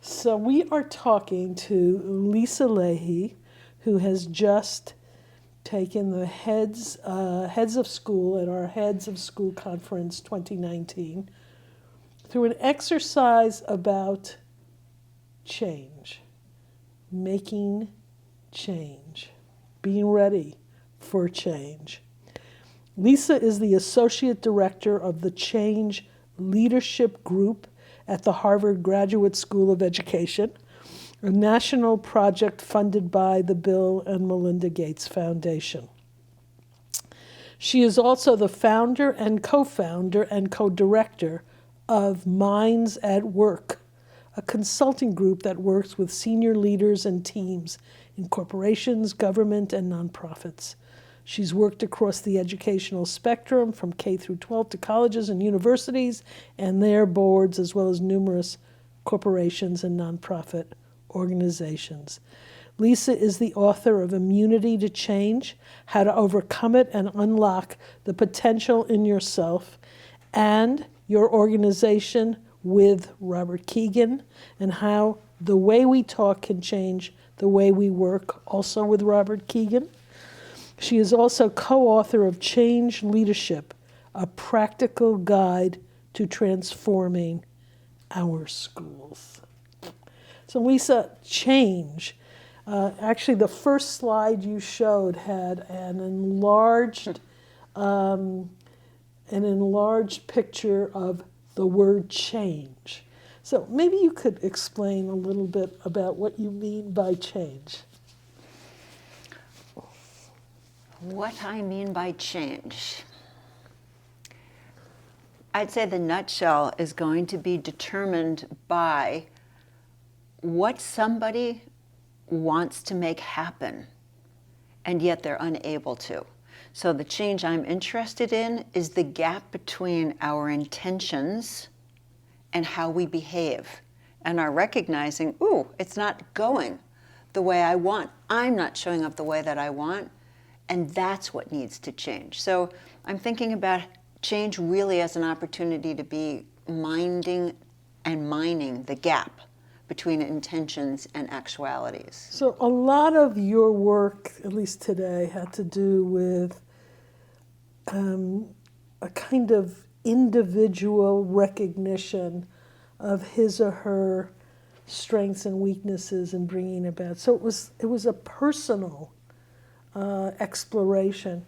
So we are talking to Lisa Lahey, who has just taken the heads of school at our Heads of School Conference 2019 through an exercise about change, making change, being ready for change. Lisa is the Associate Director of the Change Leadership Group at the Harvard Graduate School of Education, a national project funded by the Bill and Melinda Gates Foundation. She is also the founder and co-founder and co-director of Minds at Work, a consulting group that works with senior leaders and teams in corporations, government, and nonprofits. She's worked across the educational spectrum from K through 12 to colleges and universities and their boards, as well as numerous corporations and nonprofit organizations. Lisa is the author of Immunity to Change, How to Overcome It and Unlock the Potential in Yourself, and Your Organization with Robert Keegan, and How the Way We Talk Can Change the Way We Work, also with Robert Keegan. She is also co-author of Change Leadership, a practical guide to transforming our schools. So Lisa, change. Actually, the first slide you showed had an enlarged picture of the word change. So maybe you could explain a little bit about what you mean by change. What I mean by change. I'd say the nutshell is going to be determined by what somebody wants to make happen, and yet they're unable to. So the change I'm interested in is the gap between our intentions and how we behave, and are recognizing, ooh, it's not going the way I want. I'm not showing up the way that I want, and that's what needs to change. So I'm thinking about change really as an opportunity to be minding and mining the gap between intentions and actualities. So a lot of your work, at least today, had to do with a kind of individual recognition of his or her strengths and weaknesses and bringing about. So it was a personal exploration.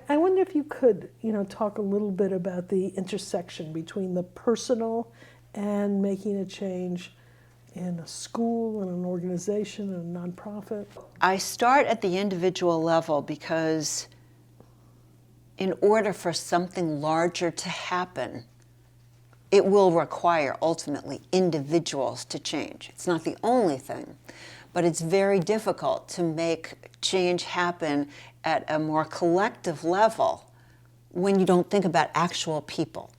I wonder if you could, talk a little bit about the intersection between the personal and making a change in a school, in an organization, in a nonprofit. I start at the individual level because in order for something larger to happen, it will require ultimately individuals to change. It's not the only thing, but it's very difficult to make change happen at a more collective level when you don't think about actual people.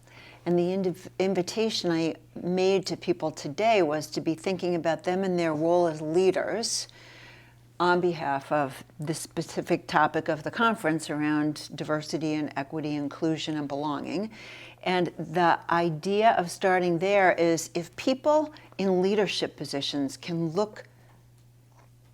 And the invitation I made to people today was to be thinking about them and their role as leaders on behalf of the specific topic of the conference around diversity and equity, inclusion and belonging. And the idea of starting there is if people in leadership positions can look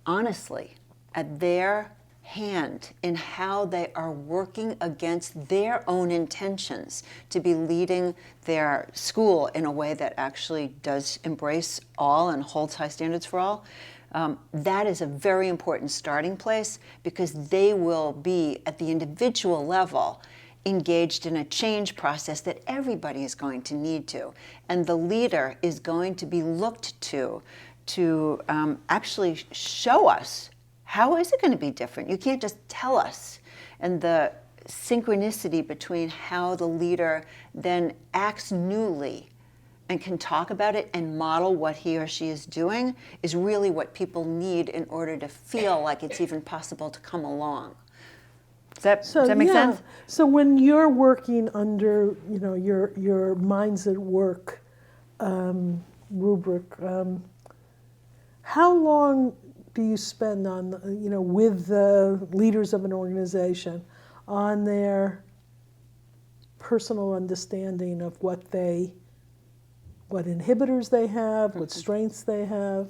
honestly at their hand in how they are working against their own intentions to be leading their school in a way that actually does embrace all and holds high standards for all, that is a very important starting place, because they will be at the individual level engaged in a change process that everybody is going to need to. And the leader is going to be looked to actually show us, how is it going to be different? You can't just tell us. And the synchronicity between how the leader then acts newly and can talk about it and model what he or she is doing is really what people need in order to feel like it's even possible to come along. Does that make sense? So when you're working under, your Minds at Work rubric, how long do you spend on, with the leaders of an organization on their personal understanding of what they what inhibitors they have, what strengths they have?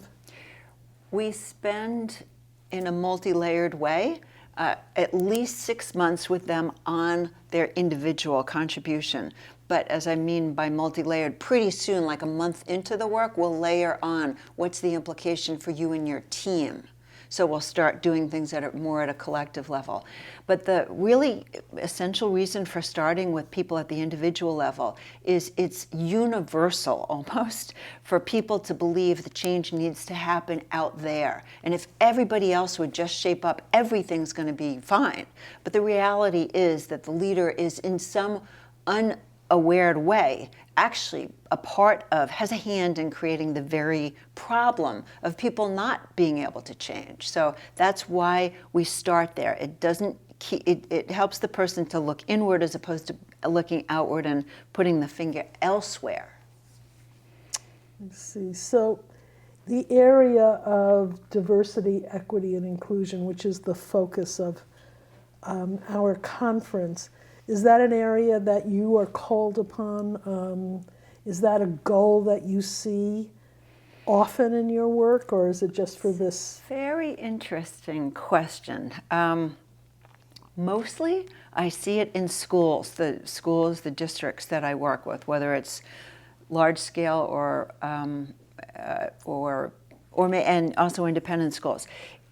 We spend, in a multi-layered way, at least 6 months with them on their individual contribution. But as I mean by multi-layered, pretty soon, like a month into the work, we'll layer on what's the implication for you and your team. So we'll start doing things that are more at a collective level. But the really essential reason for starting with people at the individual level is it's universal almost for people to believe the change needs to happen out there. And if everybody else would just shape up, everything's going to be fine. But the reality is that the leader is in some unaware way actually a part of, has a hand in creating the very problem of people not being able to change. So that's why we start there. It doesn't it helps the person to look inward as opposed to looking outward and putting the finger elsewhere. Let's see. So the area of diversity, equity, and inclusion, which is the focus of our conference, is that an area that you are called upon? Is that a goal that you see often in your work, or is it just for this? Very interesting question. Mostly, I see it in schools, the districts that I work with, whether it's large scale and also independent schools.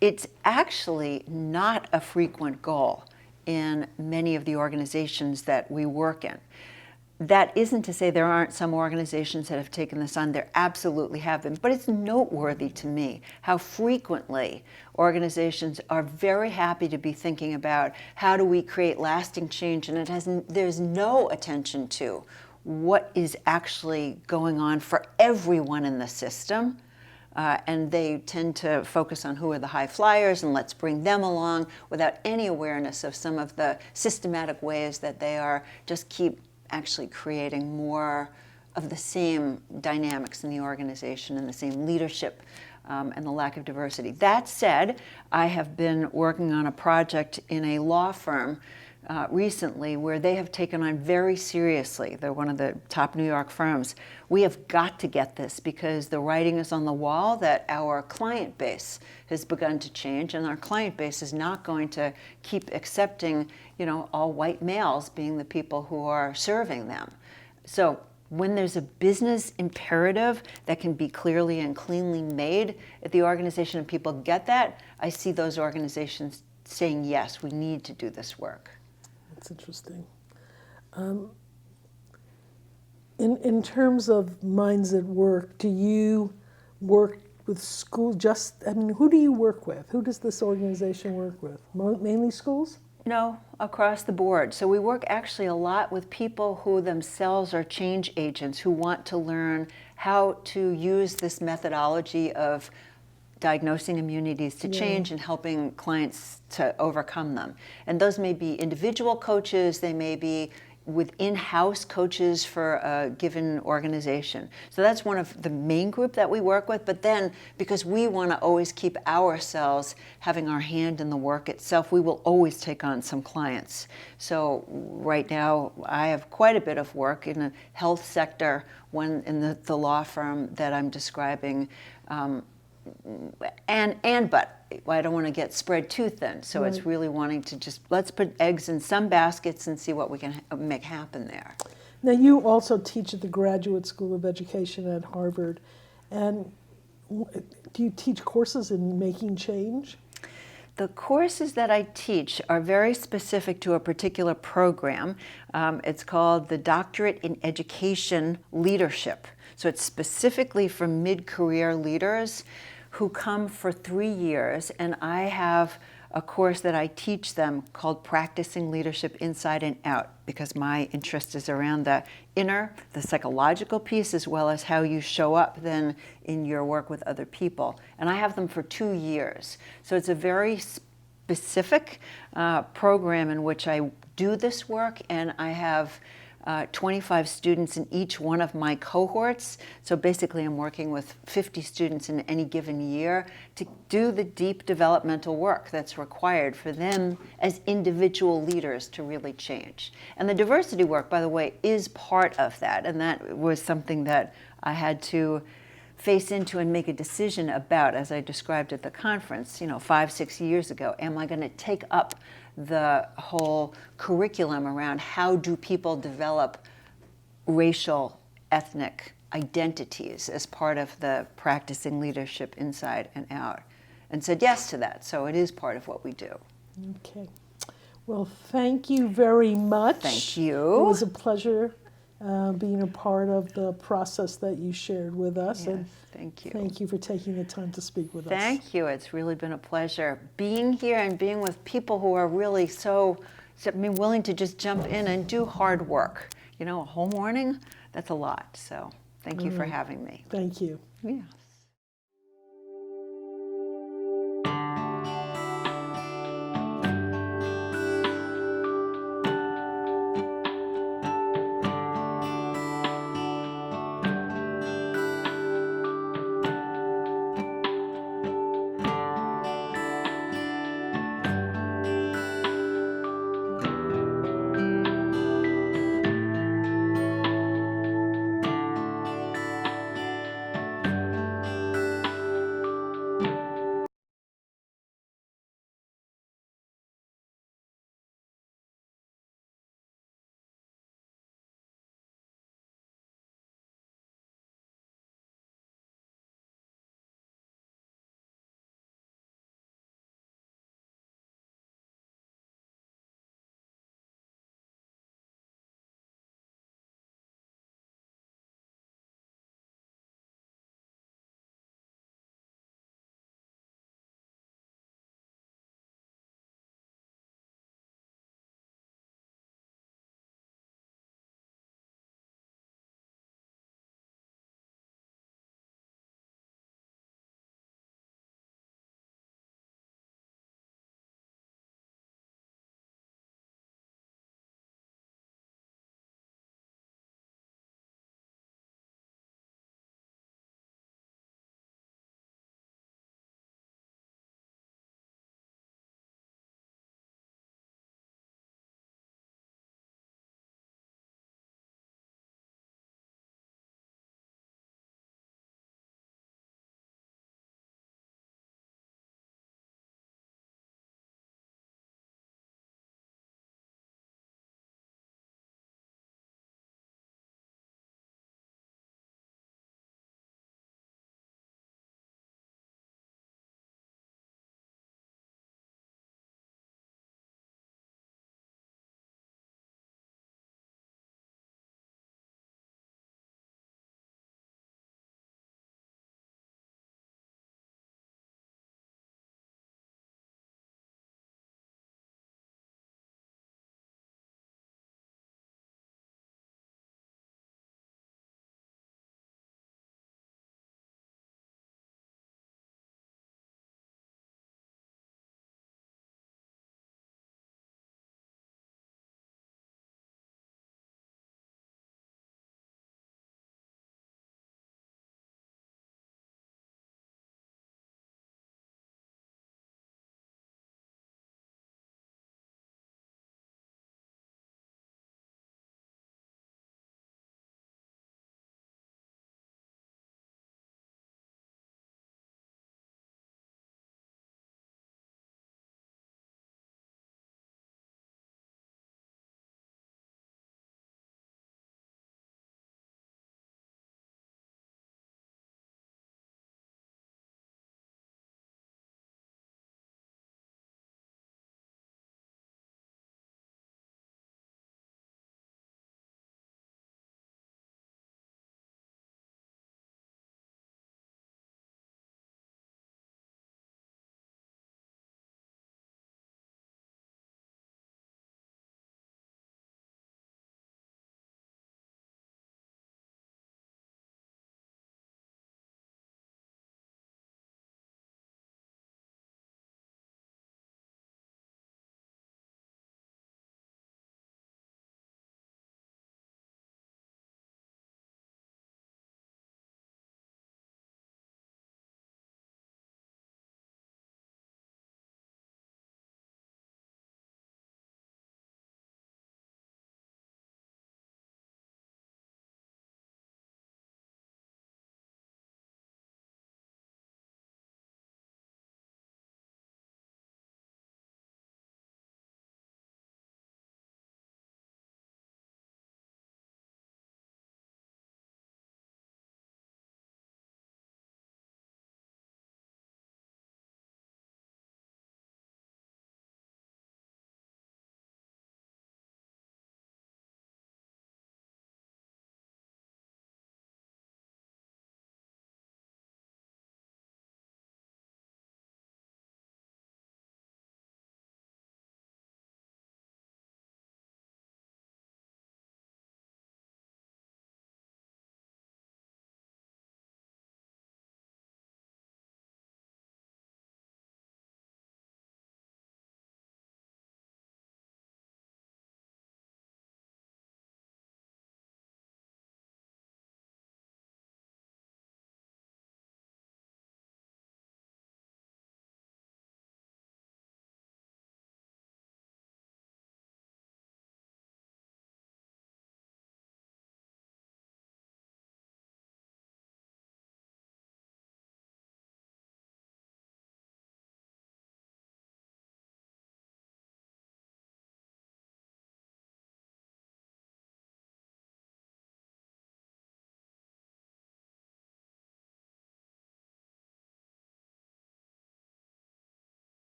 It's actually not a frequent goal in many of the organizations that we work in. That isn't to say there aren't some organizations that have taken this on. There absolutely have been. But it's noteworthy to me how frequently organizations are very happy to be thinking about how do we create lasting change, and there's no attention to what is actually going on for everyone in the system. And they tend to focus on who are the high flyers and let's bring them along without any awareness of some of the systematic ways that they are just keep actually creating more of the same dynamics in the organization and the same leadership and the lack of diversity. That said, I have been working on a project in a law firm recently where they have taken on very seriously, they're one of the top New York firms, we have got to get this because the writing is on the wall that our client base has begun to change, and our client base is not going to keep accepting, all white males being the people who are serving them. So when there's a business imperative that can be clearly and cleanly made at the organization and people get that, I see those organizations saying, yes, we need to do this work. That's interesting. In terms of Minds at Work, do you work with school? Who do you work with? Who does this organization work with? Mainly schools? No, across the board. So we work actually a lot with people who themselves are change agents who want to learn how to use this methodology of diagnosing immunities to change and helping clients to overcome them. And those may be individual coaches, they may be with in-house coaches for a given organization. So that's one of the main group that we work with. But then, because we want to always keep ourselves having our hand in the work itself, we will always take on some clients. So right now, I have quite a bit of work in the health sector, one in the law firm that I'm describing. But I don't want to get spread too thin. So It's really wanting to just, let's put eggs in some baskets and see what we can make happen there. Now, you also teach at the Graduate School of Education at Harvard. And do you teach courses in making change? The courses that I teach are very specific to a particular program. It's called the Doctorate in Education Leadership. So it's specifically for mid-career leaders who come for 3 years, and I have a course that I teach them called Practicing Leadership Inside and Out, because my interest is around the inner, the psychological piece, as well as how you show up then in your work with other people. And I have them for 2 years. So it's a very specific program in which I do this work, and I have 25 students in each one of my cohorts. So basically I'm working with 50 students in any given year to do the deep developmental work that's required for them as individual leaders to really change. And the diversity work, by the way, is part of that. And that was something that I had to face into and make a decision about, as I described at the conference, 5, 6 years ago. Am I going to take up the whole curriculum around how do people develop racial, ethnic identities as part of the practicing leadership inside and out? And said yes to that. So it is part of what we do. Okay. Well, thank you very much. Thank you. It was a pleasure being a part of the process that you shared with us. Yes, And thank you. thank you for taking the time to speak with us. Thank you. It's really been a pleasure being here and being with people who are really willing to just jump in and do hard work. A whole morning, that's a lot. So thank you for having me. Thank you. Yes.